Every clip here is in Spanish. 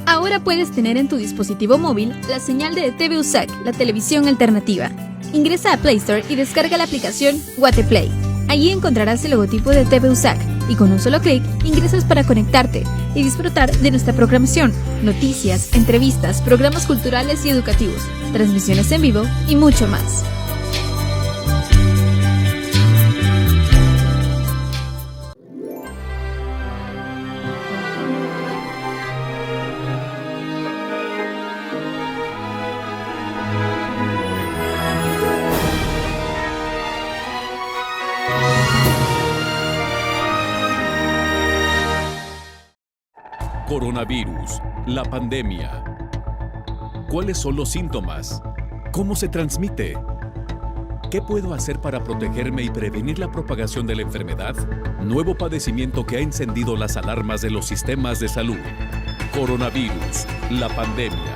Ahora puedes tener en tu dispositivo móvil la señal de TV USAC, la televisión alternativa. Ingresa a Play Store y descarga la aplicación Guateplay. Allí encontrarás el logotipo de TV USAC y con un solo clic ingresas para conectarte y disfrutar de nuestra programación, noticias, entrevistas, programas culturales y educativos, transmisiones en vivo y mucho más. Coronavirus, la pandemia. ¿Cuáles son los síntomas? ¿Cómo se transmite? ¿Qué puedo hacer para protegerme y prevenir la propagación de la enfermedad? Nuevo padecimiento que ha encendido las alarmas de los sistemas de salud. Coronavirus, la pandemia.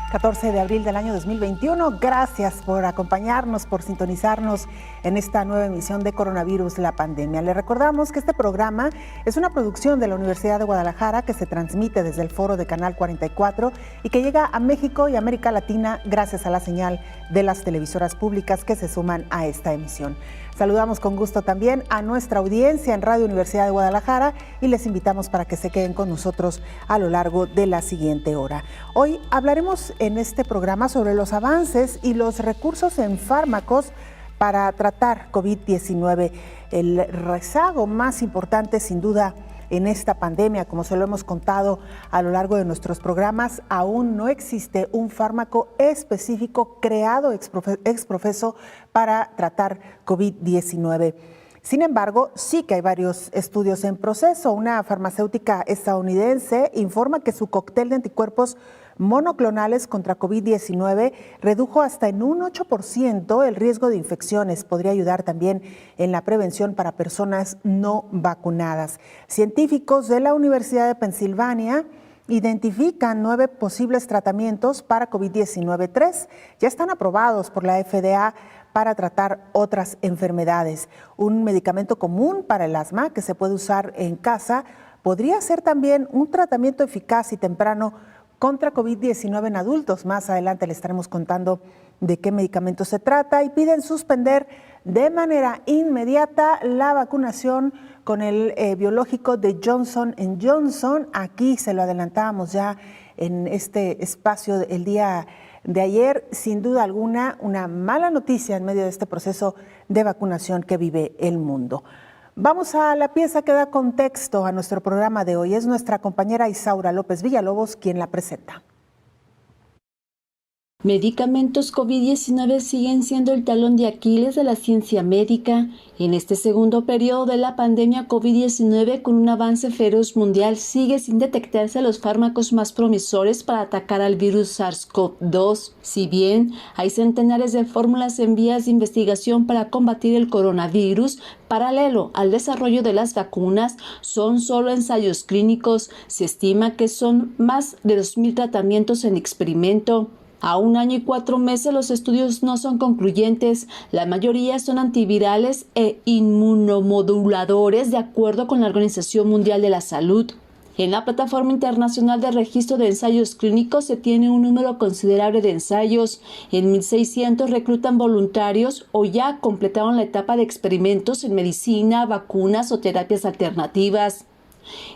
14 de abril del año 2021. Gracias por acompañarnos, por sintonizarnos en esta nueva emisión de Coronavirus, la pandemia. Le recordamos que este programa es una producción de la Universidad de Guadalajara que se transmite desde el foro de Canal 44 y que llega a México y América Latina gracias a la señal de las televisoras públicas que se suman a esta emisión. Saludamos con gusto también a nuestra audiencia en Radio Universidad de Guadalajara y les invitamos para que se queden con nosotros a lo largo de la siguiente hora. Hoy hablaremos en este programa sobre los avances y los recursos en fármacos para tratar COVID-19. El rezago más importante, sin duda, en esta pandemia, como se lo hemos contado a lo largo de nuestros programas, aún no existe un fármaco específico creado ex profeso para tratar COVID-19. Sin embargo, sí que hay varios estudios en proceso. Una farmacéutica estadounidense informa que su cóctel de anticuerpos monoclonales contra COVID-19 redujo hasta en un 8% el riesgo de infecciones. Podría ayudar también en la prevención para personas no vacunadas. Científicos de la Universidad de Pensilvania identifican 9 posibles tratamientos para COVID-19. 3 ya están aprobados por la FDA para tratar otras enfermedades. Un medicamento común para el asma que se puede usar en casa podría ser también un tratamiento eficaz y temprano contra COVID-19 en adultos. Más adelante le estaremos contando de qué medicamento se trata y piden suspender de manera inmediata la vacunación con el biológico de Johnson & Johnson. Aquí se lo adelantábamos ya en este espacio el día de ayer. Sin duda alguna, una mala noticia en medio de este proceso de vacunación que vive el mundo. Vamos a la pieza que da contexto a nuestro programa de hoy. Es nuestra compañera Isaura López Villalobos quien la presenta. Medicamentos COVID-19 siguen siendo el talón de Aquiles de la ciencia médica. En este segundo periodo de la pandemia COVID-19, con un avance feroz mundial, sigue sin detectarse los fármacos más promisores para atacar al virus SARS-CoV-2. Si bien hay centenares de fórmulas en vías de investigación para combatir el coronavirus, paralelo al desarrollo de las vacunas, son solo ensayos clínicos. Se estima que son más de 2,000 tratamientos en experimento. A 1 año y 4 meses los estudios no son concluyentes. La mayoría son antivirales e inmunomoduladores, de acuerdo con la Organización Mundial de la Salud. En la Plataforma Internacional de Registro de Ensayos Clínicos se tiene un número considerable de ensayos. En 1,600 reclutan voluntarios o ya completaron la etapa de experimentos en medicina, vacunas o terapias alternativas.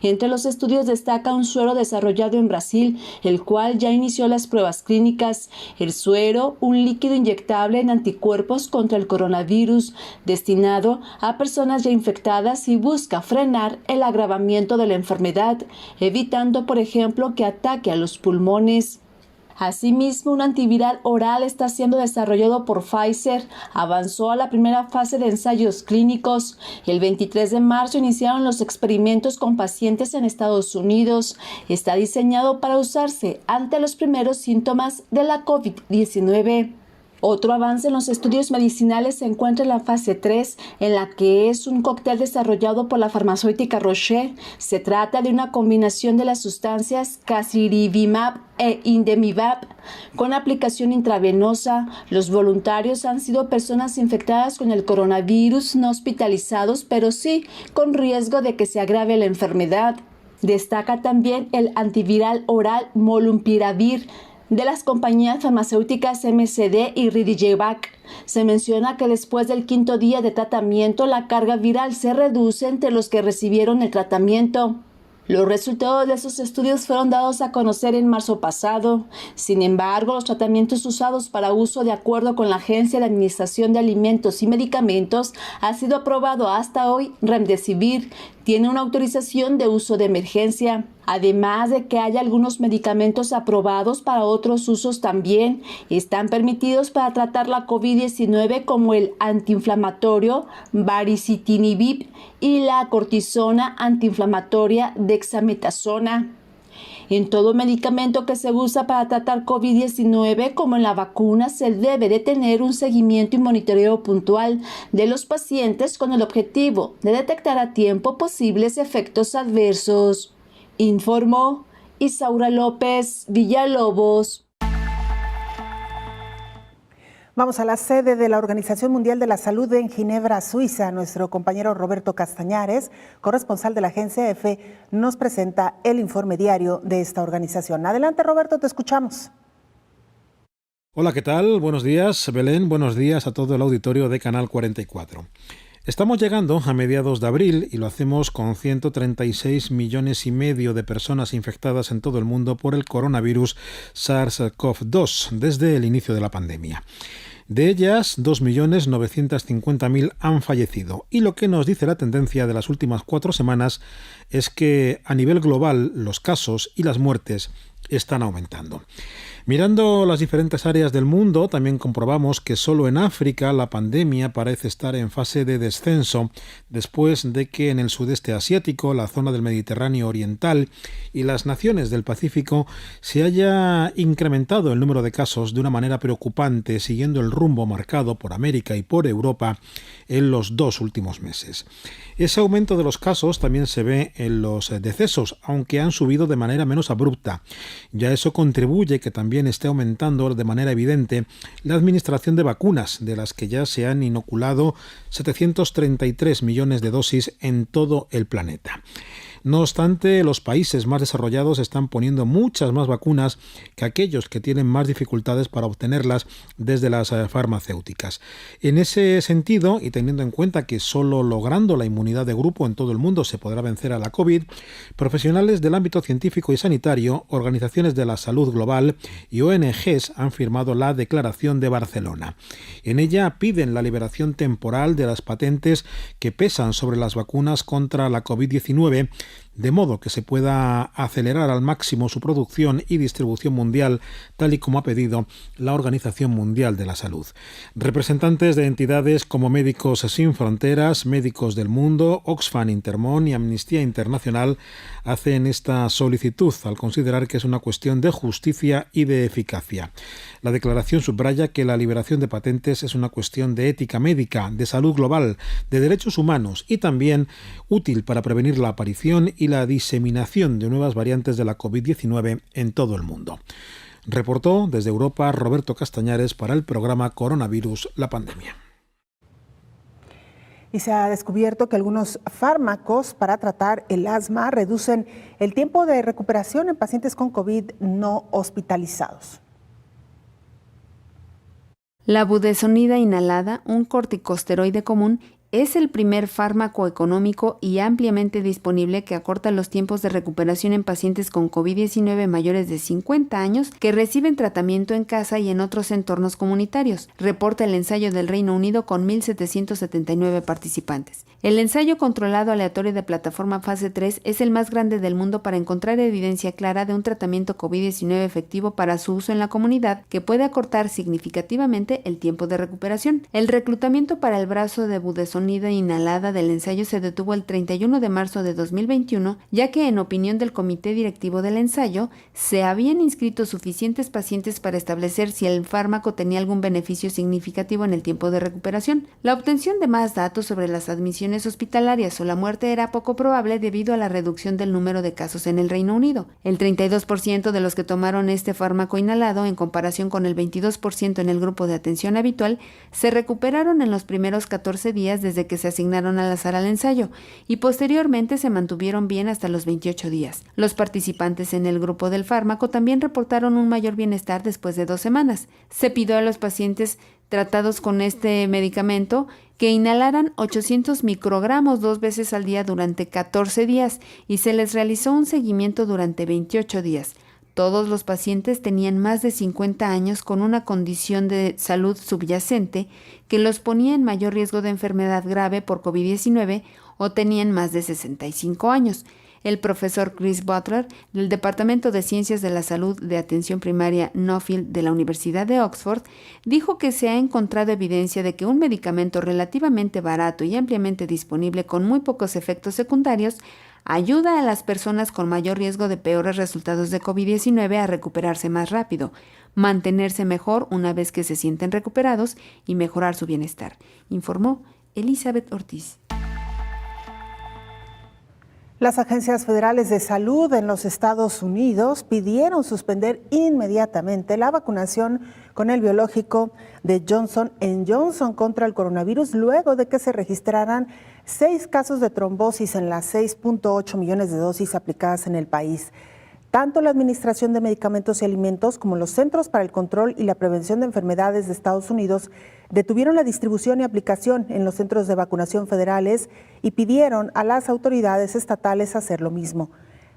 Entre los estudios destaca un suero desarrollado en Brasil, el cual ya inició las pruebas clínicas. El suero, un líquido inyectable en anticuerpos contra el coronavirus, destinado a personas ya infectadas y busca frenar el agravamiento de la enfermedad, evitando, por ejemplo, que ataque a los pulmones. Asimismo, un antiviral oral está siendo desarrollado por Pfizer. Avanzó a la primera fase de ensayos clínicos. El 23 de marzo iniciaron los experimentos con pacientes en Estados Unidos. Está diseñado para usarse ante los primeros síntomas de la COVID-19. Otro avance en los estudios medicinales se encuentra en la fase 3, en la que es un cóctel desarrollado por la farmacéutica Roche. Se trata de una combinación de las sustancias casirivimab e indemivab con aplicación intravenosa. Los voluntarios han sido personas infectadas con el coronavirus, no hospitalizados, pero sí con riesgo de que se agrave la enfermedad. Destaca también el antiviral oral Molnupiravir de las compañías farmacéuticas MSD y Ridgeback. Se menciona que después del 5º día de tratamiento, la carga viral se reduce entre los que recibieron el tratamiento. Los resultados de esos estudios fueron dados a conocer en marzo pasado. Sin embargo, los tratamientos usados para uso de acuerdo con la Agencia de Administración de Alimentos y Medicamentos ha sido aprobado hasta hoy. Remdesivir tiene una autorización de uso de emergencia. Además de que hay algunos medicamentos aprobados para otros usos también, están permitidos para tratar la COVID-19 como el antiinflamatorio baricitinib y la cortisona antiinflamatoria dexametasona. En todo medicamento que se usa para tratar COVID-19, como en la vacuna, se debe de tener un seguimiento y monitoreo puntual de los pacientes con el objetivo de detectar a tiempo posibles efectos adversos. Informó Isaura López Villalobos. Vamos a la sede de la Organización Mundial de la Salud en Ginebra, Suiza. Nuestro compañero Roberto Castañares, corresponsal de la Agencia EFE, nos presenta el informe diario de esta organización. Adelante, Roberto, te escuchamos. Hola, ¿qué tal? Buenos días, Belén. Buenos días a todo el auditorio de Canal 44. Estamos llegando a mediados de abril y lo hacemos con 136,5 millones de personas infectadas en todo el mundo por el coronavirus SARS-CoV-2 desde el inicio de la pandemia. De ellas, 2.950.000 han fallecido, y lo que nos dice la tendencia de las últimas 4 semanas es que a nivel global los casos y las muertes están aumentando. Mirando las diferentes áreas del mundo, también comprobamos que solo en África la pandemia parece estar en fase de descenso, después de que en el sudeste asiático, la zona del Mediterráneo oriental y las naciones del Pacífico se haya incrementado el número de casos de una manera preocupante, siguiendo el rumbo marcado por América y por Europa en los 2 últimos meses. Ese aumento de los casos también se ve en los decesos, aunque han subido de manera menos abrupta. Ya eso contribuye que también esté aumentando de manera evidente la administración de vacunas, de las que ya se han inoculado 733 millones de dosis en todo el planeta. No obstante, los países más desarrollados están poniendo muchas más vacunas que aquellos que tienen más dificultades para obtenerlas desde las farmacéuticas. En ese sentido, y teniendo en cuenta que solo logrando la inmunidad de grupo en todo el mundo se podrá vencer a la COVID, profesionales del ámbito científico y sanitario, organizaciones de la salud global y ONGs han firmado la Declaración de Barcelona. En ella piden la liberación temporal de las patentes que pesan sobre las vacunas contra la COVID-19, de modo que se pueda acelerar al máximo su producción y distribución mundial, tal y como ha pedido la Organización Mundial de la Salud. Representantes de entidades como Médicos Sin Fronteras, Médicos del Mundo, Oxfam Intermón y Amnistía Internacional hacen esta solicitud al considerar que es una cuestión de justicia y de eficacia. La declaración subraya que la liberación de patentes es una cuestión de ética médica, de salud global, de derechos humanos y también útil para prevenir la aparición y la diseminación de nuevas variantes de la COVID-19 en todo el mundo. Reportó desde Europa Roberto Castañares para el programa Coronavirus, la pandemia. Y se ha descubierto que algunos fármacos para tratar el asma reducen el tiempo de recuperación en pacientes con COVID no hospitalizados. La budesonida inhalada, un corticosteroide común, es el primer fármaco económico y ampliamente disponible que acorta los tiempos de recuperación en pacientes con COVID-19 mayores de 50 años que reciben tratamiento en casa y en otros entornos comunitarios, reporta el ensayo del Reino Unido con 1.779 participantes. El ensayo controlado aleatorio de plataforma fase 3 es el más grande del mundo para encontrar evidencia clara de un tratamiento COVID-19 efectivo para su uso en la comunidad que puede acortar significativamente el tiempo de recuperación. El reclutamiento para el brazo de budesonida ultrasonida inhalada del ensayo se detuvo el 31 de marzo de 2021, ya que en opinión del comité directivo del ensayo, se habían inscrito suficientes pacientes para establecer si el fármaco tenía algún beneficio significativo en el tiempo de recuperación. La obtención de más datos sobre las admisiones hospitalarias o la muerte era poco probable debido a la reducción del número de casos en el Reino Unido. El 32% de los que tomaron este fármaco inhalado, en comparación con el 22% en el grupo de atención habitual, se recuperaron en los primeros 14 días desde que se asignaron al azar al ensayo y posteriormente se mantuvieron bien hasta los 28 días. Los participantes en el grupo del fármaco también reportaron un mayor bienestar después de 2 semanas. Se pidió a los pacientes tratados con este medicamento que inhalaran 800 microgramos 2 veces al día durante 14 días y se les realizó un seguimiento durante 28 días. Todos los pacientes tenían más de 50 años con una condición de salud subyacente que los ponía en mayor riesgo de enfermedad grave por COVID-19 o tenían más de 65 años. El profesor Chris Butler, del Departamento de Ciencias de la Salud de Atención Primaria Nuffield de la Universidad de Oxford, dijo que se ha encontrado evidencia de que un medicamento relativamente barato y ampliamente disponible con muy pocos efectos secundarios ayuda a las personas con mayor riesgo de peores resultados de COVID-19 a recuperarse más rápido, mantenerse mejor una vez que se sienten recuperados y mejorar su bienestar, informó Elizabeth Ortiz. Las agencias federales de salud en los Estados Unidos pidieron suspender inmediatamente la vacunación con el biológico de Johnson & Johnson contra el coronavirus luego de que se registraran 6 casos de trombosis en las 6.8 millones de dosis aplicadas en el país. Tanto la Administración de Medicamentos y Alimentos como los Centros para el Control y la Prevención de Enfermedades de Estados Unidos detuvieron la distribución y aplicación en los centros de vacunación federales y pidieron a las autoridades estatales hacer lo mismo.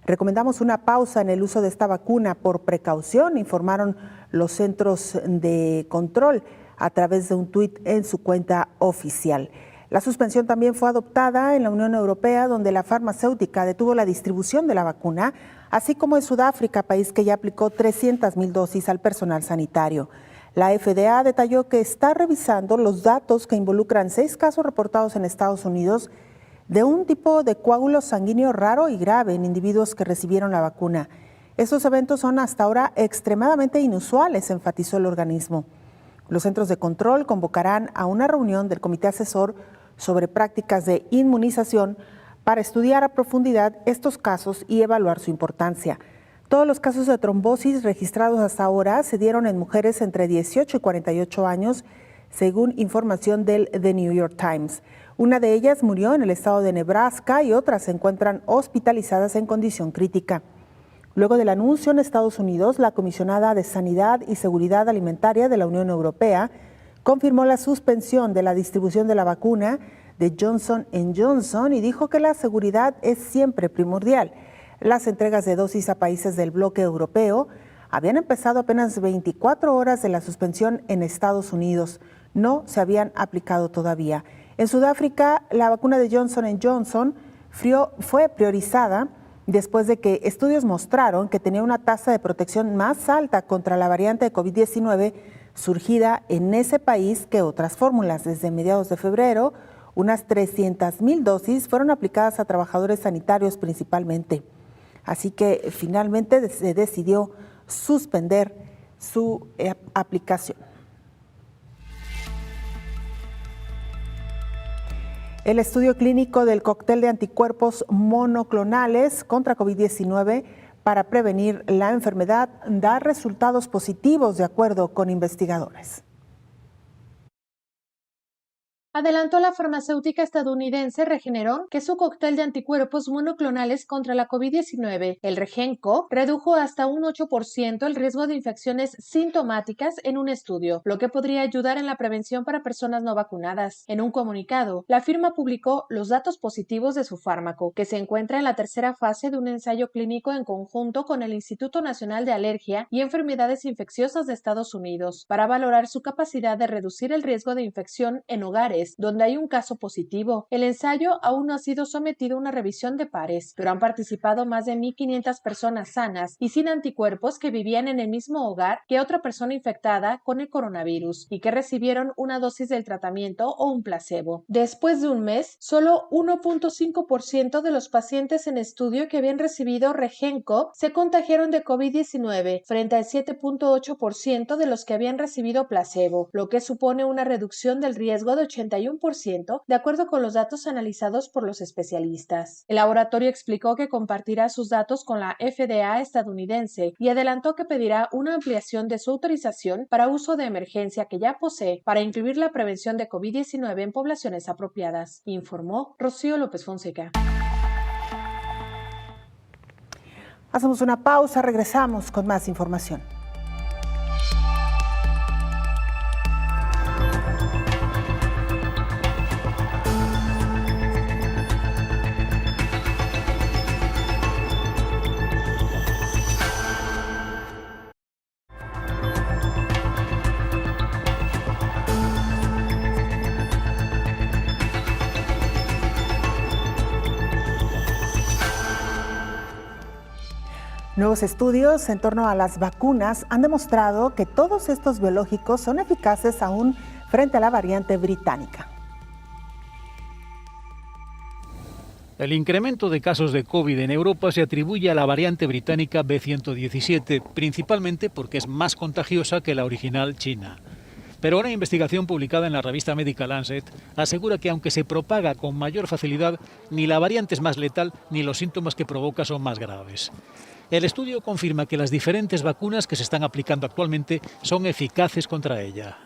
Recomendamos una pausa en el uso de esta vacuna por precaución, informaron los centros de control a través de un tuit en su cuenta oficial. La suspensión también fue adoptada en la Unión Europea, donde la farmacéutica detuvo la distribución de la vacuna, así como en Sudáfrica, país que ya aplicó 300,000 dosis al personal sanitario. La FDA detalló que está revisando los datos que involucran 6 casos reportados en Estados Unidos de un tipo de coágulo sanguíneo raro y grave en individuos que recibieron la vacuna. Estos eventos son hasta ahora extremadamente inusuales, enfatizó el organismo. Los centros de control convocarán a una reunión del Comité Asesor sobre prácticas de inmunización para estudiar a profundidad estos casos y evaluar su importancia. Todos los casos de trombosis registrados hasta ahora se dieron en mujeres entre 18 y 48 años, según información del The New York Times. Una de ellas murió en el estado de Nebraska y otras se encuentran hospitalizadas en condición crítica. Luego del anuncio en Estados Unidos, la comisionada de Sanidad y Seguridad Alimentaria de la Unión Europea confirmó la suspensión de la distribución de la vacuna de Johnson & Johnson y dijo que la seguridad es siempre primordial. Las entregas de dosis a países del bloque europeo habían empezado apenas 24 horas de la suspensión en Estados Unidos. No se habían aplicado todavía. En Sudáfrica, la vacuna de Johnson & Johnson fue priorizada después de que estudios mostraron que tenía una tasa de protección más alta contra la variante de COVID-19 surgida en ese país que otras fórmulas. Desde mediados de febrero, unas 300,000 dosis fueron aplicadas a trabajadores sanitarios principalmente. Así que finalmente se decidió suspender su aplicación. El estudio clínico del cóctel de anticuerpos monoclonales contra COVID-19 para prevenir la enfermedad da resultados positivos de acuerdo con investigadores. Adelantó la farmacéutica estadounidense Regeneron que su cóctel de anticuerpos monoclonales contra la COVID-19, el Regenco, redujo hasta un 8% el riesgo de infecciones sintomáticas en un estudio, lo que podría ayudar en la prevención para personas no vacunadas. En un comunicado, la firma publicó los datos positivos de su fármaco, que se encuentra en la tercera fase de un ensayo clínico en conjunto con el Instituto Nacional de Alergia y Enfermedades Infecciosas de Estados Unidos, para valorar su capacidad de reducir el riesgo de infección en hogares Gales, donde hay un caso positivo. El ensayo aún no ha sido sometido a una revisión de pares, pero han participado más de 1.500 personas sanas y sin anticuerpos que vivían en el mismo hogar que otra persona infectada con el coronavirus y que recibieron una dosis del tratamiento o un placebo. Después de un mes, solo 1.5% de los pacientes en estudio que habían recibido Regenco se contagiaron de COVID-19 frente al 7.8% de los que habían recibido placebo, lo que supone una reducción del riesgo de 81% de acuerdo con los datos analizados por los especialistas. El laboratorio explicó que compartirá sus datos con la FDA estadounidense y adelantó que pedirá una ampliación de su autorización para uso de emergencia que ya posee para incluir la prevención de COVID-19 en poblaciones apropiadas, informó Rocío López Fonseca. Hacemos una pausa, regresamos con más información. Nuevos estudios en torno a las vacunas han demostrado que todos estos biológicos son eficaces aún frente a la variante británica. El incremento de casos de COVID en Europa se atribuye a la variante británica B117, principalmente porque es más contagiosa que la original china. Pero una investigación publicada en la revista Medical Lancet asegura que aunque se propaga con mayor facilidad, ni la variante es más letal ni los síntomas que provoca son más graves. El estudio confirma que las diferentes vacunas que se están aplicando actualmente son eficaces contra ella.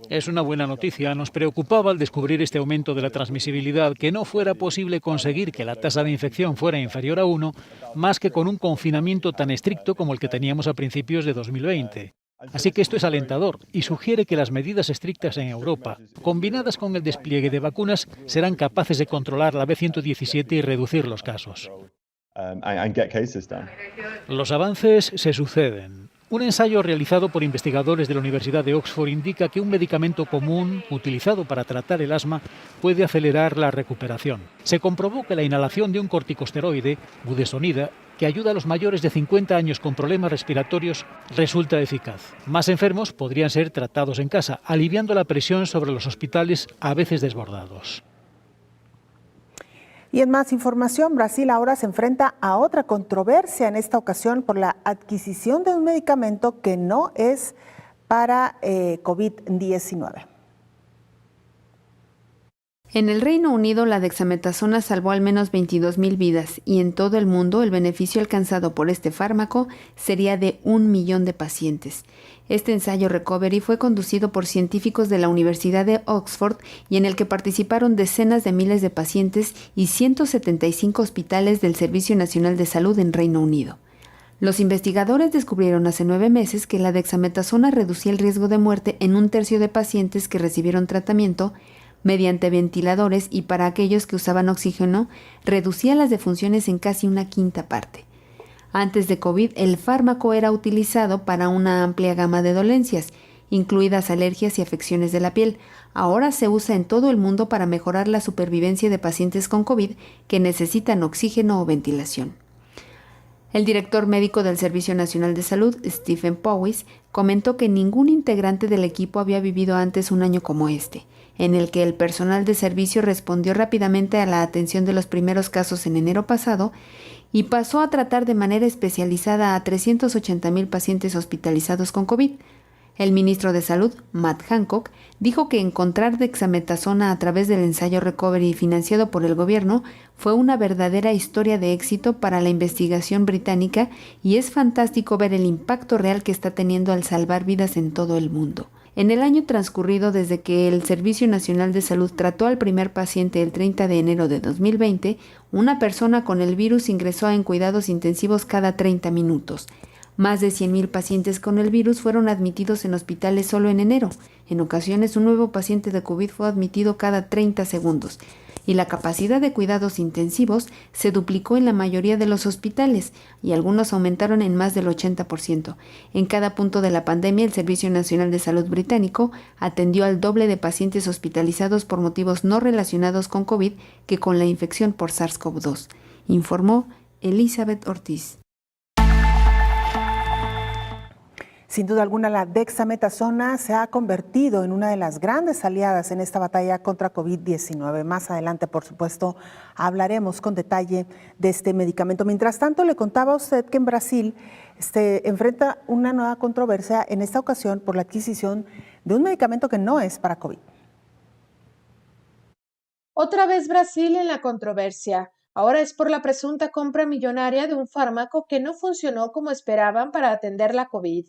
Es una buena noticia. Nos preocupaba al descubrir este aumento de la transmisibilidad que no fuera posible conseguir que la tasa de infección fuera inferior a 1, más que con un confinamiento tan estricto como el que teníamos a principios de 2020. Así que esto es alentador y sugiere que las medidas estrictas en Europa, combinadas con el despliegue de vacunas, serán capaces de controlar la B117 y reducir los casos. Los avances se suceden. Un ensayo realizado por investigadores de la Universidad de Oxford indica que un medicamento común utilizado para tratar el asma puede acelerar la recuperación. Se comprobó que la inhalación de un corticosteroide, budesonida, que ayuda a los mayores de 50 años con problemas respiratorios, resulta eficaz. Más enfermos podrían ser tratados en casa, aliviando la presión sobre los hospitales a veces desbordados. Y en más información, Brasil ahora se enfrenta a otra controversia, en esta ocasión por la adquisición de un medicamento que no es para COVID-19. En el Reino Unido, la dexametasona salvó al menos 22,000 vidas y en todo el mundo el beneficio alcanzado por este fármaco sería de 1 millón de pacientes. Este ensayo Recovery fue conducido por científicos de la Universidad de Oxford y en el que participaron decenas de miles de pacientes y 175 hospitales del Servicio Nacional de Salud en Reino Unido. Los investigadores descubrieron hace 9 meses que la dexametasona reducía el riesgo de muerte en 1/3 de pacientes que recibieron tratamiento mediante ventiladores y para aquellos que usaban oxígeno, reducía las defunciones en casi 1/5 parte. Antes de COVID, el fármaco era utilizado para una amplia gama de dolencias, incluidas alergias y afecciones de la piel. Ahora se usa en todo el mundo para mejorar la supervivencia de pacientes con COVID que necesitan oxígeno o ventilación. El director médico del Servicio Nacional de Salud, Stephen Powys, comentó que ningún integrante del equipo había vivido antes un año como este, en el que el personal de servicio respondió rápidamente a la atención de los primeros casos en enero pasado y pasó a tratar de manera especializada a 380,000 pacientes hospitalizados con COVID. El ministro de Salud, Matt Hancock, dijo que encontrar dexametasona a través del ensayo Recovery financiado por el gobierno fue una verdadera historia de éxito para la investigación británica y es fantástico ver el impacto real que está teniendo al salvar vidas en todo el mundo. En el año transcurrido desde que el Servicio Nacional de Salud trató al primer paciente el 30 de enero de 2020, una persona con el virus ingresó en cuidados intensivos cada 30 minutos. Más de 100.000 pacientes con el virus fueron admitidos en hospitales solo en enero. En ocasiones, un nuevo paciente de COVID fue admitido cada 30 segundos. Y la capacidad de cuidados intensivos se duplicó en la mayoría de los hospitales y algunos aumentaron en más del 80%. En cada punto de la pandemia, el Servicio Nacional de Salud británico atendió al doble de pacientes hospitalizados por motivos no relacionados con COVID que con la infección por SARS-CoV-2, informó Elizabeth Ortiz. Sin duda alguna, la dexametasona se ha convertido en una de las grandes aliadas en esta batalla contra COVID-19. Más adelante, por supuesto, hablaremos con detalle de este medicamento. Mientras tanto, le contaba a usted que en Brasil se enfrenta una nueva controversia, en esta ocasión por la adquisición de un medicamento que no es para COVID. Otra vez Brasil en la controversia. Ahora es por la presunta compra millonaria de un fármaco que no funcionó como esperaban para atender la COVID.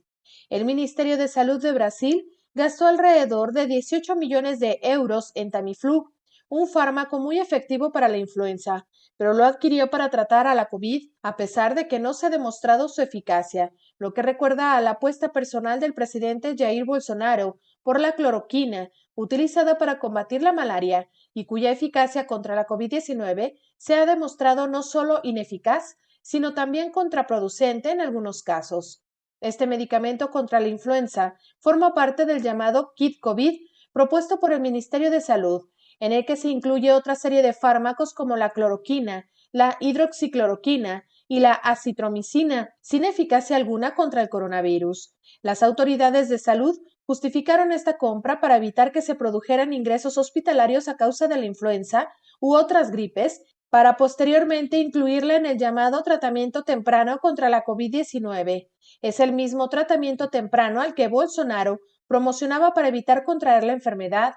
El Ministerio de Salud de Brasil gastó alrededor de 18 millones de euros en Tamiflu, un fármaco muy efectivo para la influenza, pero lo adquirió para tratar a la COVID, a pesar de que no se ha demostrado su eficacia, lo que recuerda a la apuesta personal del presidente Jair Bolsonaro por la cloroquina, utilizada para combatir la malaria y cuya eficacia contra la COVID-19 se ha demostrado no solo ineficaz, sino también contraproducente en algunos casos. Este medicamento contra la influenza forma parte del llamado Kit COVID propuesto por el Ministerio de Salud, en el que se incluye otra serie de fármacos como la cloroquina, la hidroxicloroquina y la acitromicina, sin eficacia alguna contra el coronavirus. Las autoridades de salud justificaron esta compra para evitar que se produjeran ingresos hospitalarios a causa de la influenza u otras gripes, para posteriormente incluirla en el llamado tratamiento temprano contra la COVID-19. Es el mismo tratamiento temprano al que Bolsonaro promocionaba para evitar contraer la enfermedad.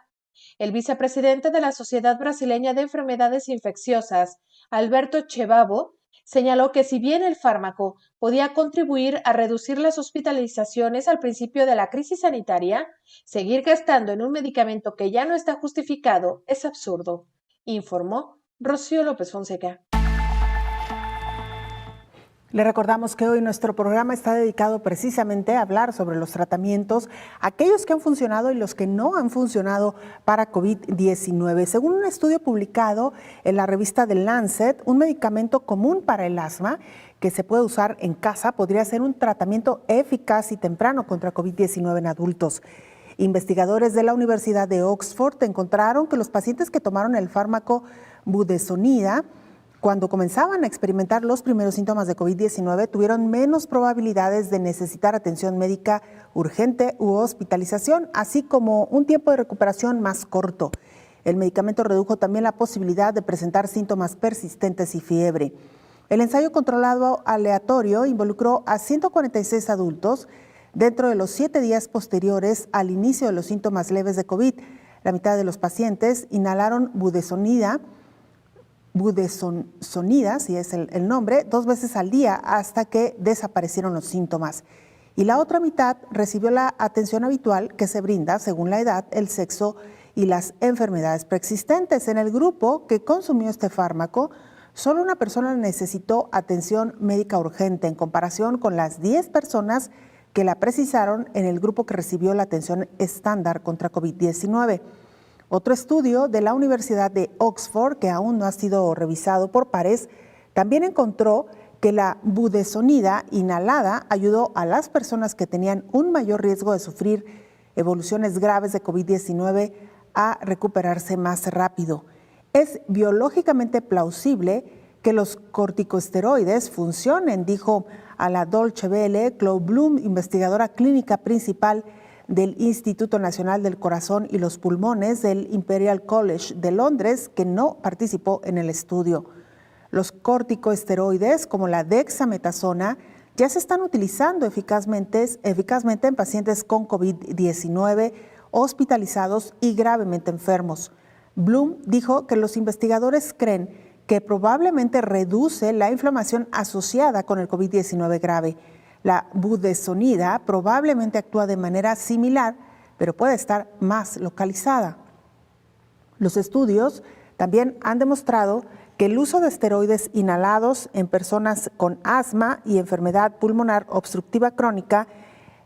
El vicepresidente de la Sociedad Brasileña de Enfermedades Infecciosas, Alberto Chevabo, señaló que si bien el fármaco podía contribuir a reducir las hospitalizaciones al principio de la crisis sanitaria, seguir gastando en un medicamento que ya no está justificado es absurdo, informó Rocío López Fonseca. Le recordamos que hoy nuestro programa está dedicado precisamente a hablar sobre los tratamientos, aquellos que han funcionado y los que no han funcionado para COVID-19. Según un estudio publicado en la revista The Lancet, un medicamento común para el asma que se puede usar en casa podría ser un tratamiento eficaz y temprano contra COVID-19 en adultos. Investigadores de la Universidad de Oxford encontraron que los pacientes que tomaron el fármaco budesonida cuando comenzaban a experimentar los primeros síntomas de COVID-19, tuvieron menos probabilidades de necesitar atención médica urgente u hospitalización, así como un tiempo de recuperación más corto. El medicamento redujo también la posibilidad de presentar síntomas persistentes y fiebre. El ensayo controlado aleatorio involucró a 146 adultos dentro de los 7 días posteriores al inicio de los síntomas leves de COVID. La mitad de los pacientes inhalaron budesonida, si es el nombre, 2 veces al día hasta que desaparecieron los síntomas. Y la otra mitad recibió la atención habitual que se brinda según la edad, el sexo y las enfermedades preexistentes. En el grupo que consumió este fármaco, solo una persona necesitó atención médica urgente en comparación con las 10 personas que la precisaron en el grupo que recibió la atención estándar contra COVID-19. Otro estudio de la Universidad de Oxford, que aún no ha sido revisado por pares, también encontró que la budesonida inhalada ayudó a las personas que tenían un mayor riesgo de sufrir evoluciones graves de COVID-19 a recuperarse más rápido. Es biológicamente plausible que los corticosteroides funcionen, dijo a la Deutsche Welle Claude Blum, investigadora clínica principal del Instituto Nacional del Corazón y los Pulmones del Imperial College de Londres, que no participó en el estudio. Los corticosteroides, como la dexametasona, ya se están utilizando eficazmente en pacientes con COVID-19, hospitalizados y gravemente enfermos. Blum dijo que los investigadores creen que probablemente reduce la inflamación asociada con el COVID-19 grave. La budesonida probablemente actúa de manera similar, pero puede estar más localizada. Los estudios también han demostrado que el uso de esteroides inhalados en personas con asma y enfermedad pulmonar obstructiva crónica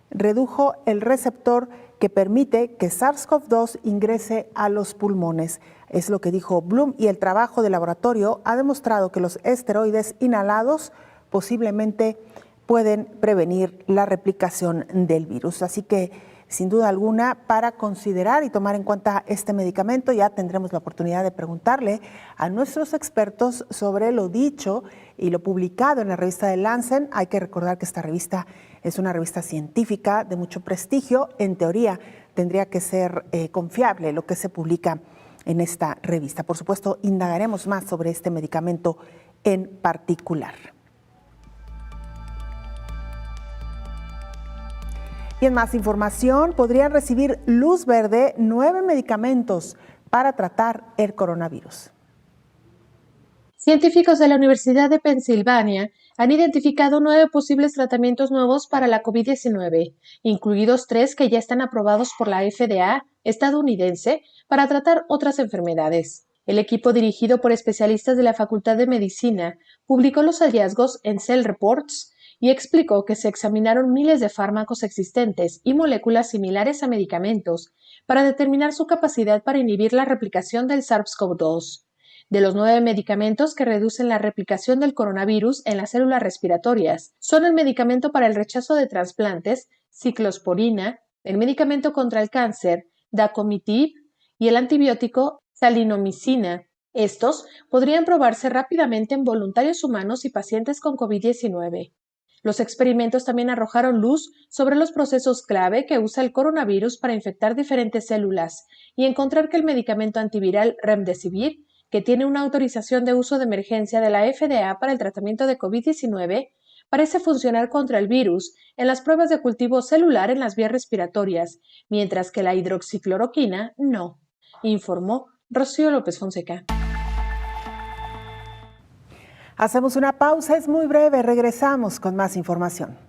redujo el receptor que permite que SARS-CoV-2 ingrese a los pulmones. Es lo que dijo Bloom, y el trabajo de laboratorio ha demostrado que los esteroides inhalados posiblemente pueden prevenir la replicación del virus. Así que, sin duda alguna, para considerar y tomar en cuenta este medicamento, ya tendremos la oportunidad de preguntarle a nuestros expertos sobre lo dicho y lo publicado en la revista The Lancet. Hay que recordar que esta revista es una revista científica de mucho prestigio. En teoría, tendría que ser confiable lo que se publica en esta revista. Por supuesto, indagaremos más sobre este medicamento en particular. Y en más información, podrían recibir luz verde 9 medicamentos para tratar el coronavirus. Científicos de la Universidad de Pensilvania han identificado 9 posibles tratamientos nuevos para la COVID-19, incluidos 3 que ya están aprobados por la FDA estadounidense para tratar otras enfermedades. El equipo, dirigido por especialistas de la Facultad de Medicina, publicó los hallazgos en Cell Reports y explicó que se examinaron miles de fármacos existentes y moléculas similares a medicamentos para determinar su capacidad para inhibir la replicación del SARS-CoV-2. De los 9 medicamentos que reducen la replicación del coronavirus en las células respiratorias, son el medicamento para el rechazo de trasplantes, ciclosporina, el medicamento contra el cáncer, dacomitiv, y el antibiótico salinomicina. Estos podrían probarse rápidamente en voluntarios humanos y pacientes con COVID-19. Los experimentos también arrojaron luz sobre los procesos clave que usa el coronavirus para infectar diferentes células y encontrar que el medicamento antiviral Remdesivir, que tiene una autorización de uso de emergencia de la FDA para el tratamiento de COVID-19, parece funcionar contra el virus en las pruebas de cultivo celular en las vías respiratorias, mientras que la hidroxicloroquina no, informó Rocío López Fonseca. Hacemos una pausa, es muy breve, regresamos con más información.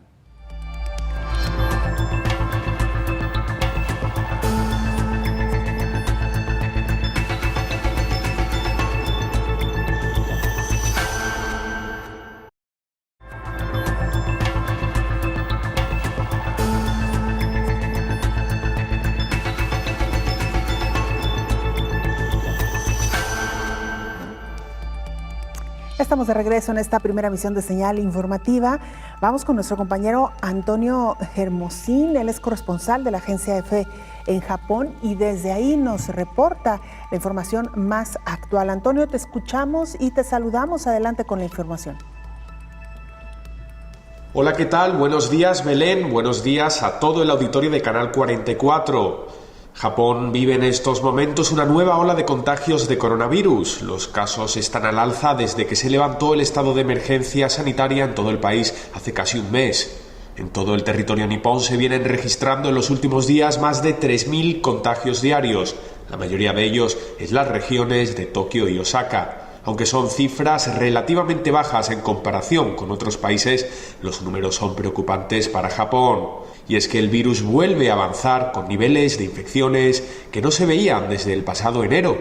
Estamos de regreso en esta primera emisión de Señal Informativa. Vamos con nuestro compañero Antonio Hermosín. Él es corresponsal de la agencia EFE en Japón y desde ahí nos reporta la información más actual. Antonio, te escuchamos y te saludamos. Adelante con la información. Hola, ¿qué tal? Buenos días, Belén. Buenos días a todo el auditorio de Canal 44. Japón vive en estos momentos una nueva ola de contagios de coronavirus. Los casos están al alza desde que se levantó el estado de emergencia sanitaria en todo el país hace casi un mes. En todo el territorio nipón se vienen registrando en los últimos días más de 3.000 contagios diarios. La mayoría de ellos en las regiones de Tokio y Osaka. Aunque son cifras relativamente bajas en comparación con otros países, los números son preocupantes para Japón. Y es que el virus vuelve a avanzar con niveles de infecciones que no se veían desde el pasado enero.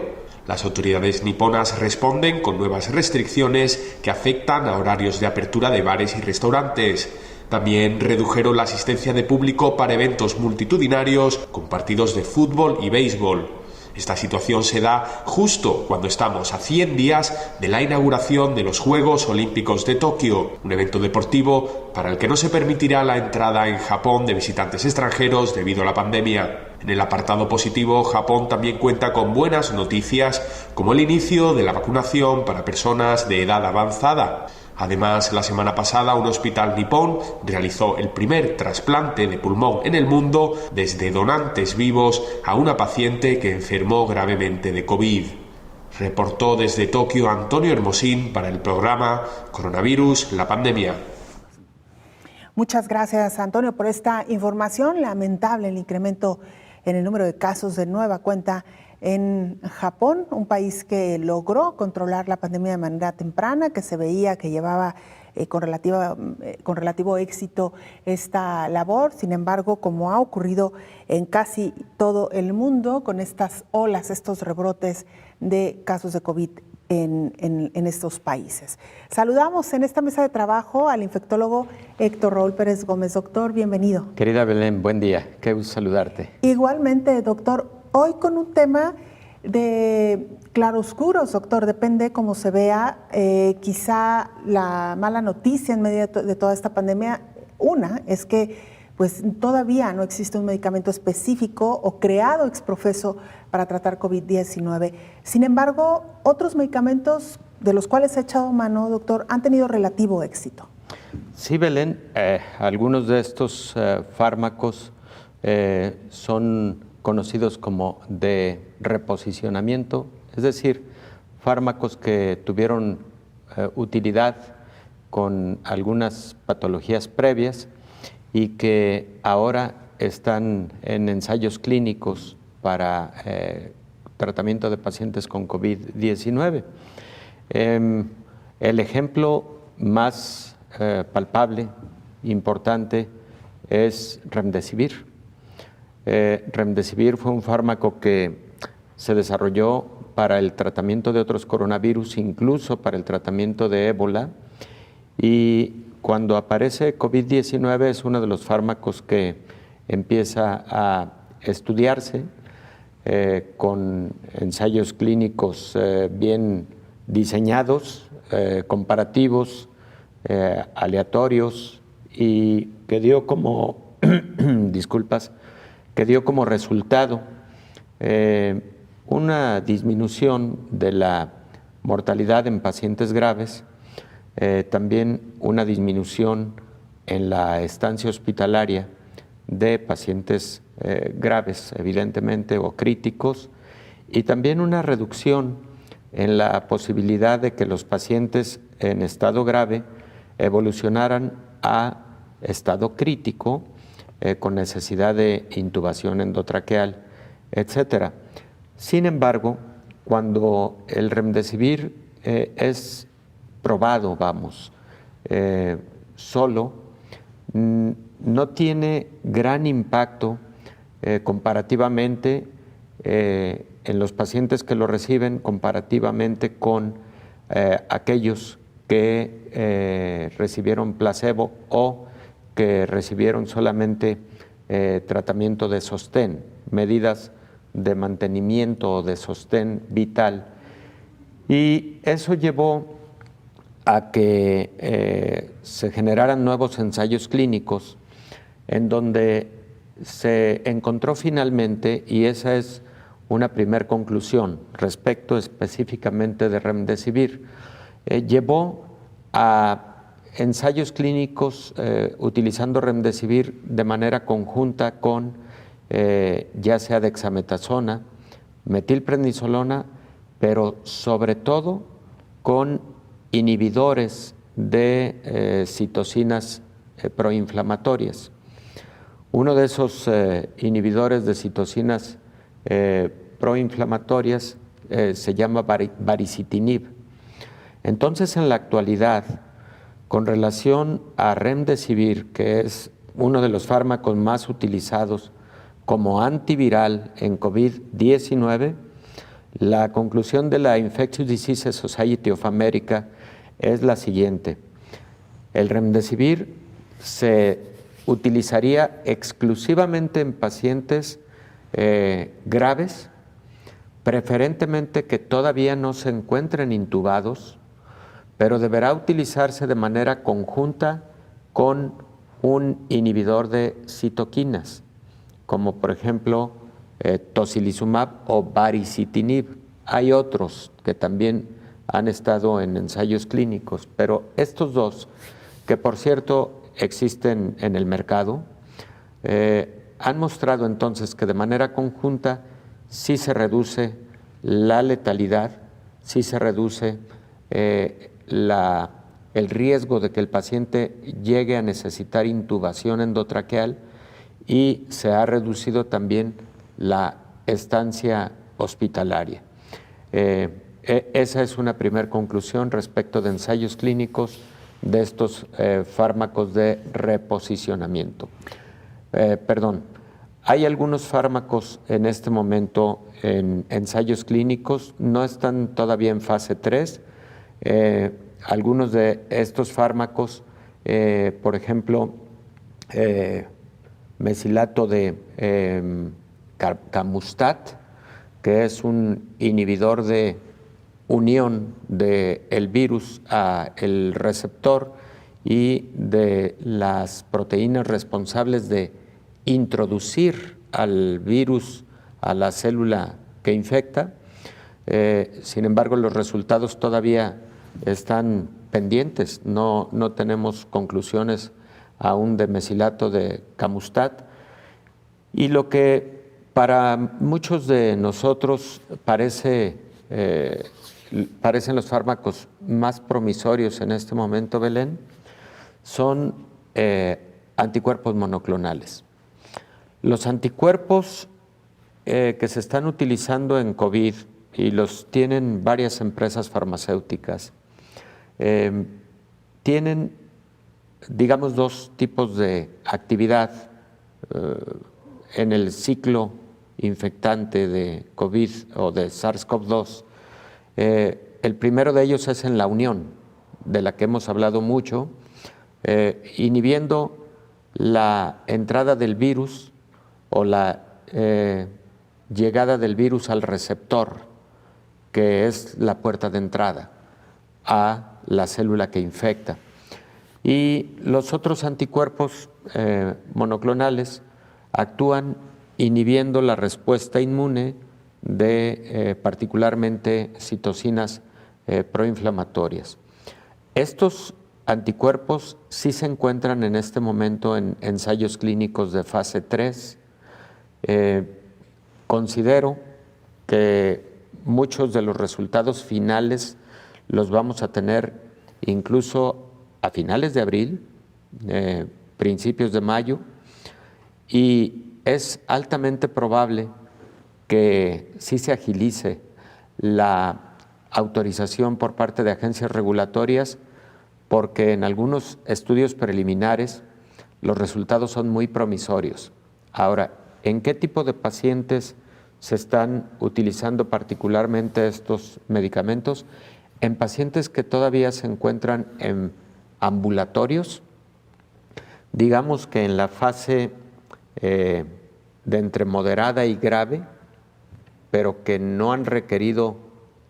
Las autoridades niponas responden con nuevas restricciones que afectan a horarios de apertura de bares y restaurantes. También redujeron la asistencia de público para eventos multitudinarios con partidos de fútbol y béisbol. Esta situación se da justo cuando estamos a 100 días de la inauguración de los Juegos Olímpicos de Tokio, un evento deportivo para el que no se permitirá la entrada en Japón de visitantes extranjeros debido a la pandemia. En el apartado positivo, Japón también cuenta con buenas noticias, como el inicio de la vacunación para personas de edad avanzada. Además, la semana pasada un hospital nipón realizó el primer trasplante de pulmón en el mundo desde donantes vivos a una paciente que enfermó gravemente de COVID. Reportó desde Tokio Antonio Hermosín para el programa Coronavirus, la pandemia. Muchas gracias, Antonio, por esta información. Lamentable el incremento en el número de casos de nueva cuenta en Japón, un país que logró controlar la pandemia de manera temprana, que se veía que llevaba con relativo éxito esta labor. Sin embargo, como ha ocurrido en casi todo el mundo con estas olas, estos rebrotes de casos de COVID en estos países. Saludamos en esta mesa de trabajo al infectólogo Héctor Raúl Pérez Gómez. Doctor, bienvenido. Querida Belén, buen día. Qué gusto saludarte. Igualmente, doctor. Hoy con un tema de claroscuros, doctor. Depende cómo se vea. Quizá la mala noticia en medio de toda esta pandemia, una, es que pues todavía no existe un medicamento específico o creado ex profeso para tratar COVID-19. Sin embargo, otros medicamentos de los cuales se ha echado mano, doctor, han tenido relativo éxito. Sí, Belén, algunos de estos fármacos son conocidos como de reposicionamiento, es decir, fármacos que tuvieron utilidad con algunas patologías previas y que ahora están en ensayos clínicos para tratamiento de pacientes con COVID-19. El ejemplo más palpable, importante, es Remdesivir. Remdesivir fue un fármaco que se desarrolló para el tratamiento de otros coronavirus, incluso para el tratamiento de ébola, y cuando aparece COVID-19 es uno de los fármacos que empieza a estudiarse con ensayos clínicos bien diseñados, comparativos, aleatorios, y que dio como, que dio como resultado una disminución de la mortalidad en pacientes graves, también una disminución en la estancia hospitalaria de pacientes graves, evidentemente, o críticos, y también una reducción en la posibilidad de que los pacientes en estado grave evolucionaran a estado crítico, con necesidad de intubación endotraqueal, etc. Sin embargo, cuando el Remdesivir es probado, solo, no tiene gran impacto comparativamente en los pacientes que lo reciben, comparativamente con aquellos que recibieron placebo o que recibieron solamente tratamiento de sostén, medidas de mantenimiento o de sostén vital. Y eso llevó a que se generaran nuevos ensayos clínicos en donde se encontró finalmente, y esa es una primera conclusión respecto específicamente de Remdesivir, llevó a ensayos clínicos utilizando Remdesivir de manera conjunta con ya sea dexametasona, metilprednisolona, pero sobre todo con inhibidores de citocinas proinflamatorias. Uno de esos inhibidores de citocinas proinflamatorias se llama baricitinib. Entonces, en la actualidad, con relación a Remdesivir, que es uno de los fármacos más utilizados como antiviral en COVID-19, la conclusión de la Infectious Diseases Society of America es la siguiente: el Remdesivir se utilizaría exclusivamente en pacientes graves, preferentemente que todavía no se encuentren intubados, pero deberá utilizarse de manera conjunta con un inhibidor de citoquinas, como por ejemplo tocilizumab o baricitinib. Hay otros que también han estado en ensayos clínicos, pero estos dos, que por cierto existen en el mercado, han mostrado entonces que de manera conjunta sí se reduce la letalidad, sí se reduce el riesgo de que el paciente llegue a necesitar intubación endotraqueal, y se ha reducido también la estancia hospitalaria. Esa es una primera conclusión respecto de ensayos clínicos de estos fármacos de reposicionamiento. Hay algunos fármacos en este momento en ensayos clínicos, no están todavía en fase 3. Algunos de estos fármacos, por ejemplo, mesilato de Camustat, que es un inhibidor de unión del virus al receptor y de las proteínas responsables de introducir al virus a la célula que infecta. Sin embargo, los resultados todavía están pendientes, no tenemos conclusiones aún de mesilato de Camustat. Y lo que para muchos de nosotros parecen los fármacos más promisorios en este momento, Belén, son anticuerpos monoclonales. Los anticuerpos que se están utilizando en COVID, y los tienen varias empresas farmacéuticas, tienen, digamos, dos tipos de actividad en el ciclo infectante de COVID o de SARS-CoV-2. El primero de ellos es en la unión, de la que hemos hablado mucho, inhibiendo la entrada del virus o la llegada del virus al receptor, que es la puerta de entrada a la célula que infecta. Y los otros anticuerpos monoclonales actúan inhibiendo la respuesta inmune de particularmente citocinas proinflamatorias. Estos anticuerpos sí se encuentran en este momento en ensayos clínicos de fase 3. Considero que muchos de los resultados finales los vamos a tener incluso a finales de abril, principios de mayo, y es altamente probable que sí se agilice la autorización por parte de agencias regulatorias, porque en algunos estudios preliminares los resultados son muy promisorios. Ahora, ¿en qué tipo de pacientes se están utilizando particularmente estos medicamentos? En pacientes que todavía se encuentran en ambulatorios, digamos que en la fase de entre moderada y grave, pero que no han requerido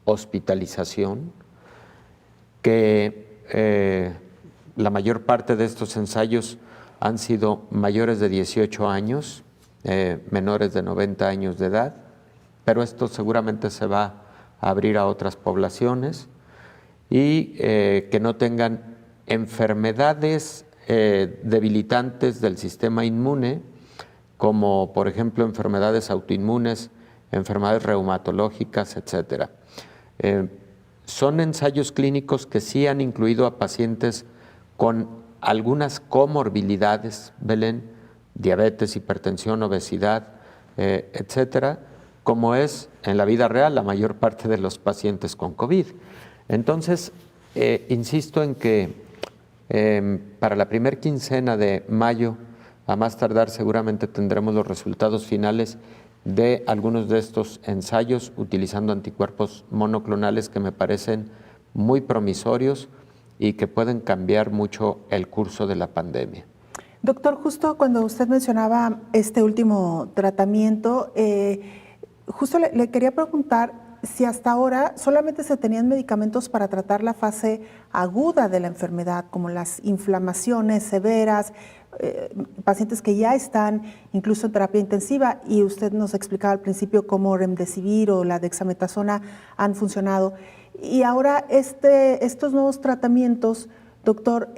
hospitalización, que la mayor parte de estos ensayos han sido mayores de 18 años, menores de 90 años de edad, pero esto seguramente se va a abrir a otras poblaciones, y que no tengan enfermedades debilitantes del sistema inmune, como por ejemplo enfermedades autoinmunes, enfermedades reumatológicas, etc. Son ensayos clínicos que sí han incluido a pacientes con algunas comorbilidades, Belén, diabetes, hipertensión, obesidad, etcétera, como es en la vida real la mayor parte de los pacientes con COVID. Entonces, insisto en que para la primera quincena de mayo, a más tardar, seguramente tendremos los resultados finales de algunos de estos ensayos utilizando anticuerpos monoclonales que me parecen muy promisorios y que pueden cambiar mucho el curso de la pandemia. Doctor, justo cuando usted mencionaba este último tratamiento, justo le quería preguntar si hasta ahora solamente se tenían medicamentos para tratar la fase aguda de la enfermedad, como las inflamaciones severas, pacientes que ya están incluso en terapia intensiva, y usted nos explicaba al principio cómo remdesivir o la dexametasona han funcionado. Y ahora estos nuevos tratamientos, doctor,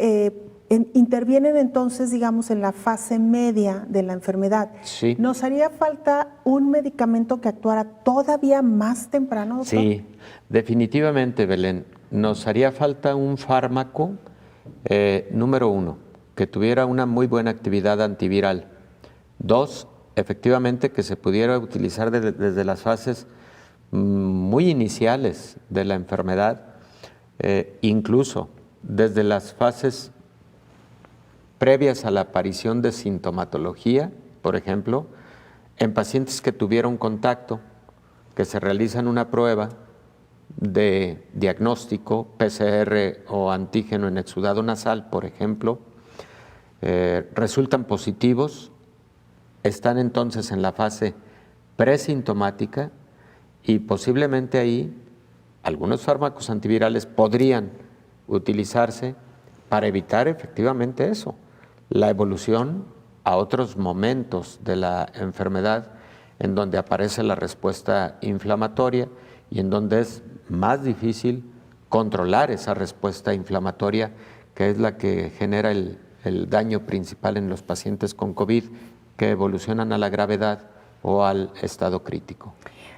intervienen entonces, digamos, en la fase media de la enfermedad. Sí. ¿Nos haría falta un medicamento que actuara todavía más temprano, doctor? Sí, definitivamente, Belén. Nos haría falta un fármaco, número 1, que tuviera una muy buena actividad antiviral. 2, efectivamente, que se pudiera utilizar desde las fases muy iniciales de la enfermedad, incluso desde las fases previas a la aparición de sintomatología, por ejemplo, En pacientes que tuvieron contacto, que se realizan una prueba de diagnóstico, PCR o antígeno en exudado nasal, por ejemplo, resultan positivos, están entonces en la fase presintomática y posiblemente ahí algunos fármacos antivirales podrían utilizarse para evitar efectivamente eso, la evolución a otros momentos de la enfermedad en donde aparece la respuesta inflamatoria y en donde es más difícil controlar esa respuesta inflamatoria, que es la que genera el daño principal en los pacientes con COVID que evolucionan a la gravedad o al estado crítico.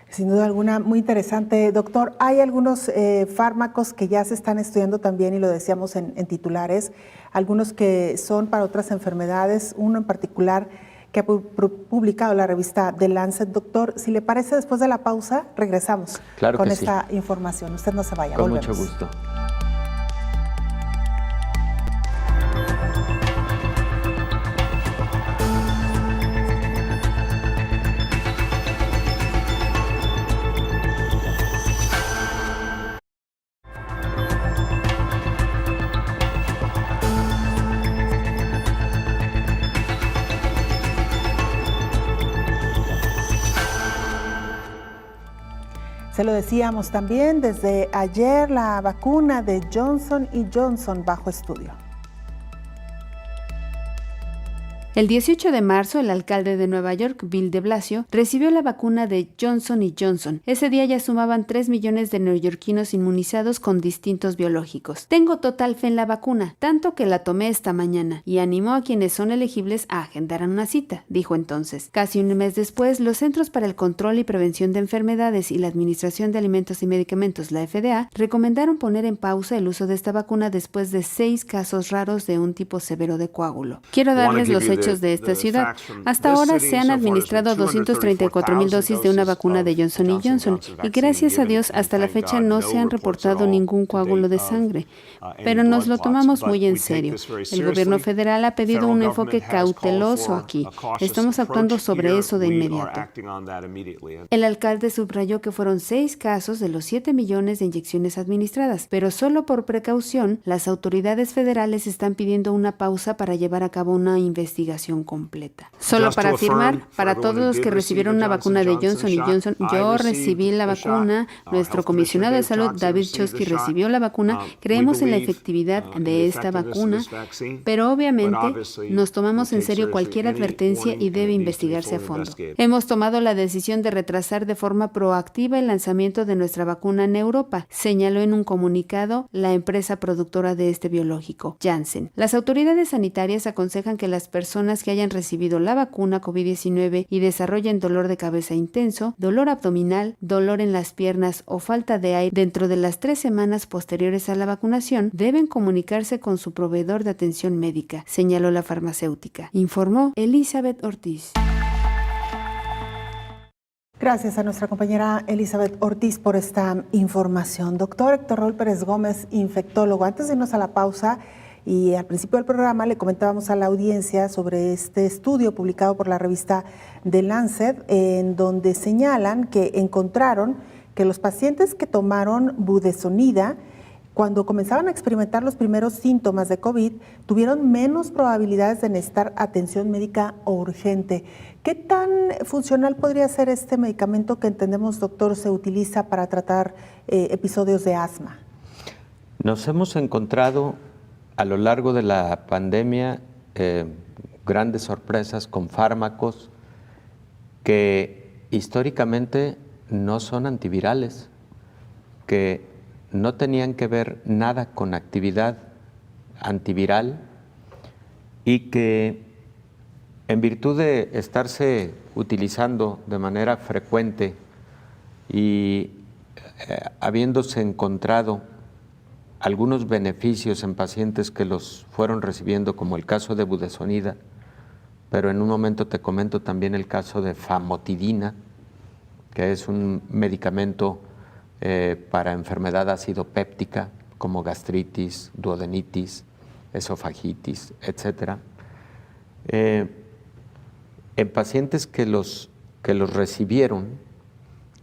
Sin duda alguna, muy interesante. Doctor, hay algunos fármacos que ya se están estudiando también, y lo decíamos en titulares, algunos que son para otras enfermedades, uno en particular que ha publicado la revista The Lancet. Doctor, si le parece, después de la pausa, regresamos con esta información. Usted no se vaya, con volvemos. Mucho gusto. Se lo decíamos también, desde ayer la vacuna de Johnson & Johnson bajo estudio. El 18 de marzo, el alcalde de Nueva York, Bill de Blasio, recibió la vacuna de Johnson & Johnson. Ese día ya sumaban 3 millones de neoyorquinos inmunizados con distintos biológicos. Tengo total fe en la vacuna, tanto que la tomé esta mañana, y animó a quienes son elegibles a agendar una cita, dijo entonces. Casi un mes después, los Centros para el Control y Prevención de Enfermedades y la Administración de Alimentos y Medicamentos, la FDA, recomendaron poner en pausa el uso de esta vacuna después de 6 casos raros de un tipo severo de coágulo. Quiero darles los hechos de esta ciudad. Hasta ahora se han administrado 234,000 dosis de una vacuna de Johnson & Johnson y gracias a Dios hasta la fecha no se han reportado ningún coágulo de sangre. Pero nos lo tomamos muy en serio. El gobierno federal ha pedido un enfoque cauteloso aquí. Estamos actuando sobre eso de inmediato. El alcalde subrayó que fueron 6 casos de los 7 millones de inyecciones administradas, pero solo por precaución, las autoridades federales están pidiendo una pausa para llevar a cabo una investigación completa. Solo para afirmar, para todos los que recibieron una vacuna de Johnson & Johnson, yo recibí la vacuna, nuestro comisionado de salud, David Chosky, recibió la vacuna, creemos en la efectividad de esta vacuna, pero obviamente nos tomamos en serio cualquier advertencia y debe investigarse a fondo. Hemos tomado la decisión de retrasar de forma proactiva el lanzamiento de nuestra vacuna en Europa, señaló en un comunicado la empresa productora de este biológico, Janssen. Las autoridades sanitarias aconsejan que las personas que hayan recibido la vacuna COVID-19 y desarrollen dolor de cabeza intenso, dolor abdominal, dolor en las piernas o falta de aire dentro de las 3 semanas posteriores a la vacunación, deben comunicarse con su proveedor de atención médica, señaló la farmacéutica, informó Elizabeth Ortiz. Gracias a nuestra compañera Elizabeth Ortiz por esta información. Doctor Héctor Raúl Pérez Gómez, infectólogo. Antes de irnos a la pausa, y al principio del programa le comentábamos a la audiencia sobre este estudio publicado por la revista The Lancet, en donde señalan que encontraron que los pacientes que tomaron budesonida, cuando comenzaban a experimentar los primeros síntomas de COVID, tuvieron menos probabilidades de necesitar atención médica urgente. ¿Qué tan funcional podría ser este medicamento que entendemos, doctor, se utiliza para tratar episodios de asma? Nos hemos encontrado a lo largo de la pandemia grandes sorpresas con fármacos que históricamente no son antivirales, que no tenían que ver nada con actividad antiviral y que en virtud de estarse utilizando de manera frecuente y habiéndose encontrado algunos beneficios en pacientes que los fueron recibiendo, como el caso de budesonida, pero en un momento te comento también el caso de famotidina, que es un medicamento para enfermedad acidopéptica, como gastritis, duodenitis, esofagitis, etc. En pacientes que los que los recibieron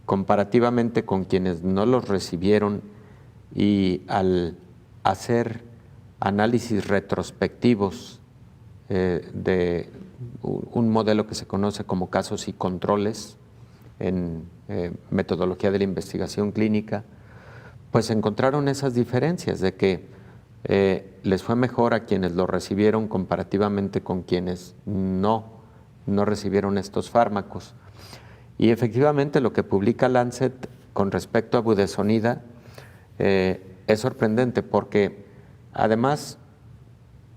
comparativamente con quienes no los recibieron, y al hacer análisis retrospectivos de un modelo que se conoce como casos y controles en metodología de la investigación clínica, pues encontraron esas diferencias de que les fue mejor a quienes lo recibieron comparativamente con quienes no recibieron estos fármacos. Y efectivamente lo que publica Lancet con respecto a budesonida es sorprendente, porque además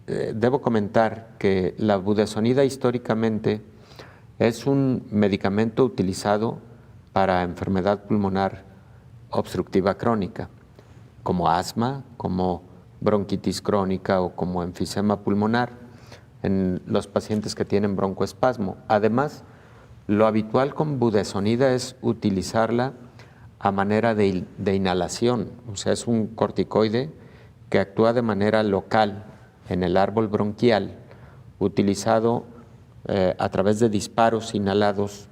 debo comentar que la budesonida históricamente es un medicamento utilizado para enfermedad pulmonar obstructiva crónica, como asma, como bronquitis crónica o como enfisema pulmonar en los pacientes que tienen broncoespasmo. Además, lo habitual con budesonida es utilizarla a manera de inhalación, o sea, es un corticoide que actúa de manera local en el árbol bronquial, utilizado a través de disparos inhalados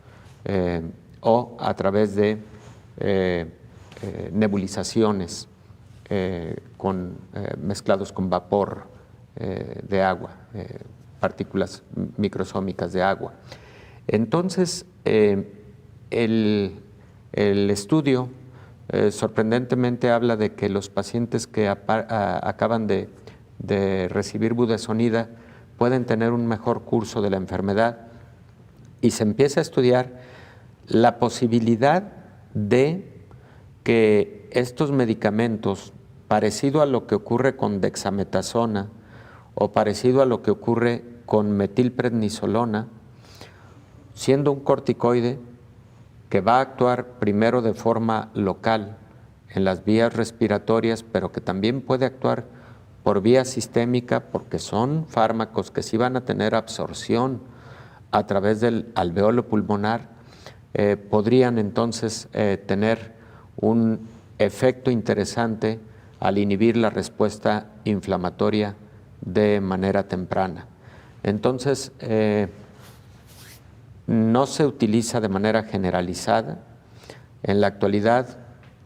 o a través de nebulizaciones mezclados con vapor de agua, partículas microsómicas de agua. Entonces, el estudio sorprendentemente habla de que los pacientes que acaban de recibir budesonida pueden tener un mejor curso de la enfermedad, y se empieza a estudiar la posibilidad de que estos medicamentos, parecido a lo que ocurre con dexametasona o parecido a lo que ocurre con metilprednisolona, siendo un corticoide que va a actuar primero de forma local en las vías respiratorias, pero que también puede actuar por vía sistémica, porque son fármacos que sí van a tener absorción a través del alveolo pulmonar, podrían entonces tener un efecto interesante al inhibir la respuesta inflamatoria de manera temprana. Entonces, no se utiliza de manera generalizada. En la actualidad,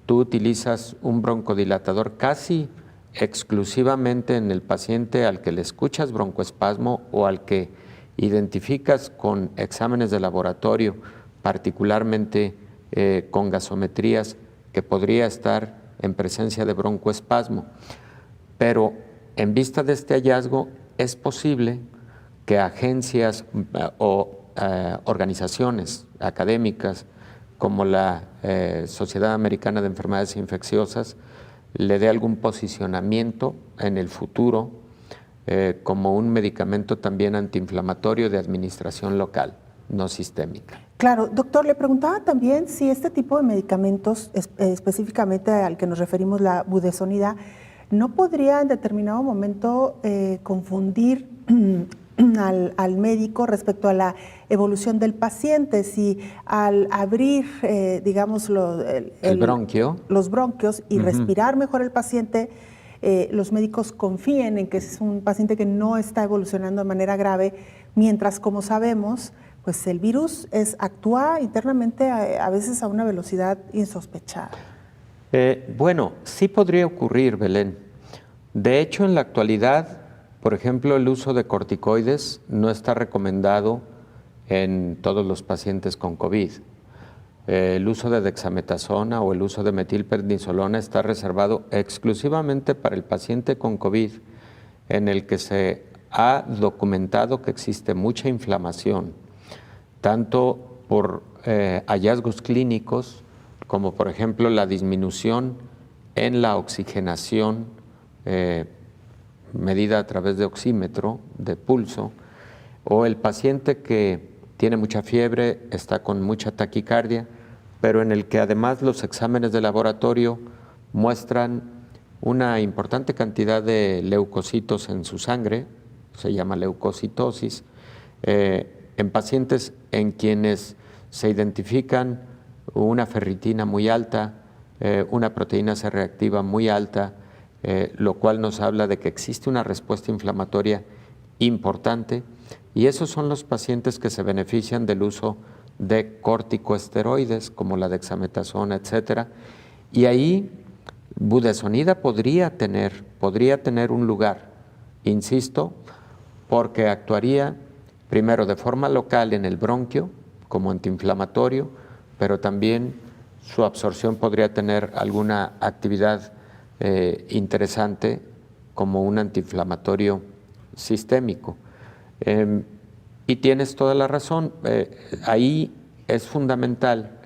tú utilizas un broncodilatador casi exclusivamente en el paciente al que le escuchas broncoespasmo o al que identificas con exámenes de laboratorio, particularmente con gasometrías, que podría estar en presencia de broncoespasmo. Pero en vista de este hallazgo, es posible que agencias o organizaciones académicas como la Sociedad Americana de Enfermedades Infecciosas le dé algún posicionamiento en el futuro como un medicamento también antiinflamatorio de administración local, no sistémica. Claro, doctor, le preguntaba también si este tipo de medicamentos, específicamente al que nos referimos, la budesonida, no podría en determinado momento confundir al médico respecto a la evolución del paciente, si al abrir, digamos, el bronquio, los bronquios y respirar mejor el paciente, los médicos confíen en que es un paciente que no está evolucionando de manera grave, mientras, como sabemos, pues el virus actúa internamente a veces a una velocidad insospechada. Bueno, sí podría ocurrir, Belén. De hecho, en la actualidad, por ejemplo, el uso de corticoides no está recomendado en todos los pacientes con COVID. El uso de dexametasona o el uso de metilprednisolona está reservado exclusivamente para el paciente con COVID, en el que se ha documentado que existe mucha inflamación, tanto por hallazgos clínicos como, por ejemplo, la disminución en la oxigenación medida a través de oxímetro de pulso, o el paciente que tiene mucha fiebre, está con mucha taquicardia, pero en el que además los exámenes de laboratorio muestran una importante cantidad de leucocitos en su sangre, se llama leucocitosis, en pacientes en quienes se identifican una ferritina muy alta, una proteína C reactiva muy alta, lo cual nos habla de que existe una respuesta inflamatoria importante, y esos son los pacientes que se benefician del uso de corticosteroides como la dexametasona, etcétera. Y ahí budesonida podría tener un lugar, insisto, porque actuaría primero de forma local en el bronquio como antiinflamatorio, pero también su absorción podría tener alguna actividad interesante como un antiinflamatorio sistémico. Y tienes toda la razón, ahí es fundamental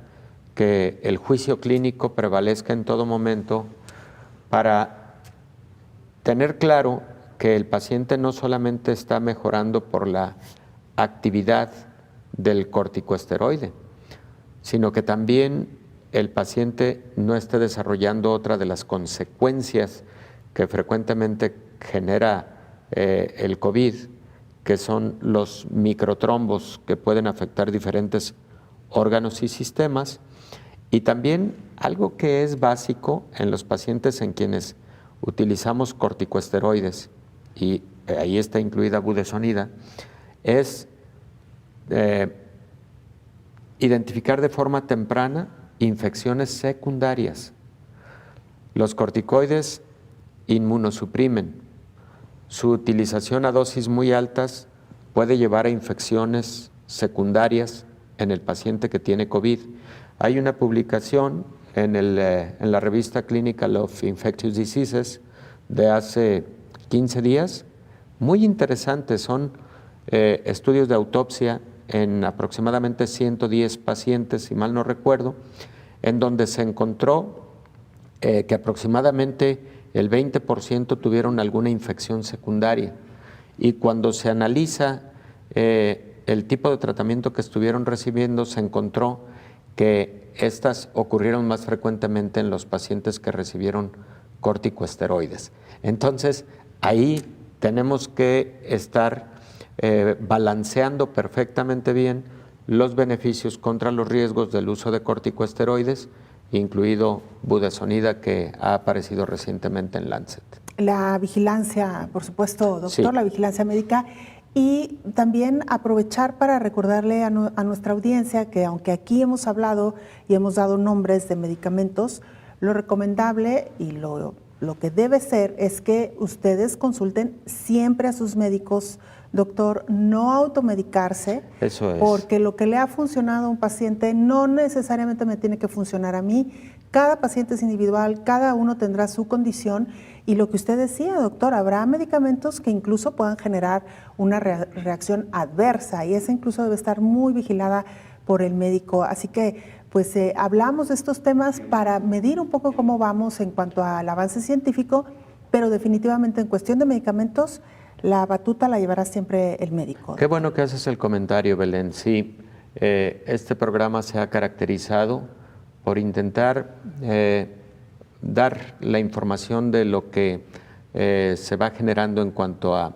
que el juicio clínico prevalezca en todo momento para tener claro que el paciente no solamente está mejorando por la actividad del corticosteroide, sino que también el paciente no esté desarrollando otra de las consecuencias que frecuentemente genera el COVID, que son los microtrombos que pueden afectar diferentes órganos y sistemas, y también algo que es básico en los pacientes en quienes utilizamos corticosteroides, y ahí está incluida budesonida, es identificar de forma temprana infecciones secundarias. Los corticoides inmunosuprimen. Su utilización a dosis muy altas puede llevar a infecciones secundarias en el paciente que tiene COVID. Hay una publicación en la revista Clinical of Infectious Diseases de hace 15 días, muy interesante. Son estudios de autopsia en aproximadamente 110 pacientes, si mal no recuerdo, en donde se encontró que aproximadamente el 20% tuvieron alguna infección secundaria. Y cuando se analiza el tipo de tratamiento que estuvieron recibiendo, se encontró que estas ocurrieron más frecuentemente en los pacientes que recibieron corticosteroides. Entonces, ahí tenemos que estar balanceando perfectamente bien los beneficios contra los riesgos del uso de corticosteroides, incluido budesonida, que ha aparecido recientemente en Lancet. La vigilancia, por supuesto, doctor, Sí. La vigilancia médica, y también aprovechar para recordarle a nuestra audiencia que aunque aquí hemos hablado y hemos dado nombres de medicamentos, lo recomendable y lo que debe ser es que ustedes consulten siempre a sus médicos, doctor, no automedicarse. Eso es. Porque lo que le ha funcionado a un paciente no necesariamente me tiene que funcionar a mí. Cada paciente es individual, cada uno tendrá su condición, y lo que usted decía, doctor, habrá medicamentos que incluso puedan generar una reacción adversa, y esa incluso debe estar muy vigilada por el médico. Así que pues hablamos de estos temas para medir un poco cómo vamos en cuanto al avance científico, pero definitivamente en cuestión de medicamentos la batuta la llevará siempre el médico. Qué bueno que haces el comentario, Belén. Sí, este programa se ha caracterizado por intentar dar la información de lo que se va generando en cuanto a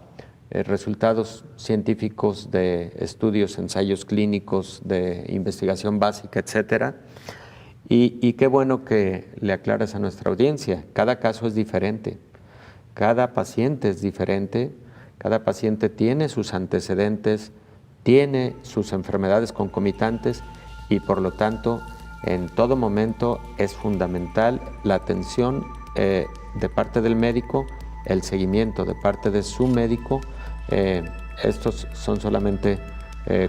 resultados científicos de estudios, ensayos clínicos, de investigación básica, etcétera. Y qué bueno que le aclaras a nuestra audiencia. Cada caso es diferente, cada paciente es diferente, cada paciente tiene sus antecedentes, tiene sus enfermedades concomitantes, y por lo tanto en todo momento es fundamental la atención de parte del médico, el seguimiento de parte de su médico. Estos son solamente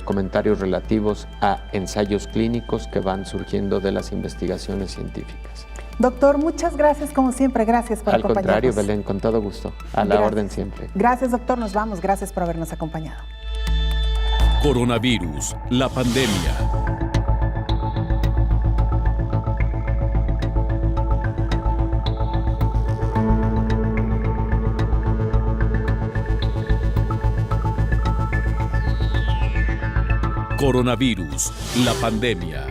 comentarios relativos a ensayos clínicos que van surgiendo de las investigaciones científicas. Doctor, muchas gracias como siempre, gracias por acompañarnos. Al contrario, Belén, con todo gusto, a la orden siempre. Gracias, doctor, nos vamos, gracias por habernos acompañado. Coronavirus, la pandemia. Coronavirus, la pandemia.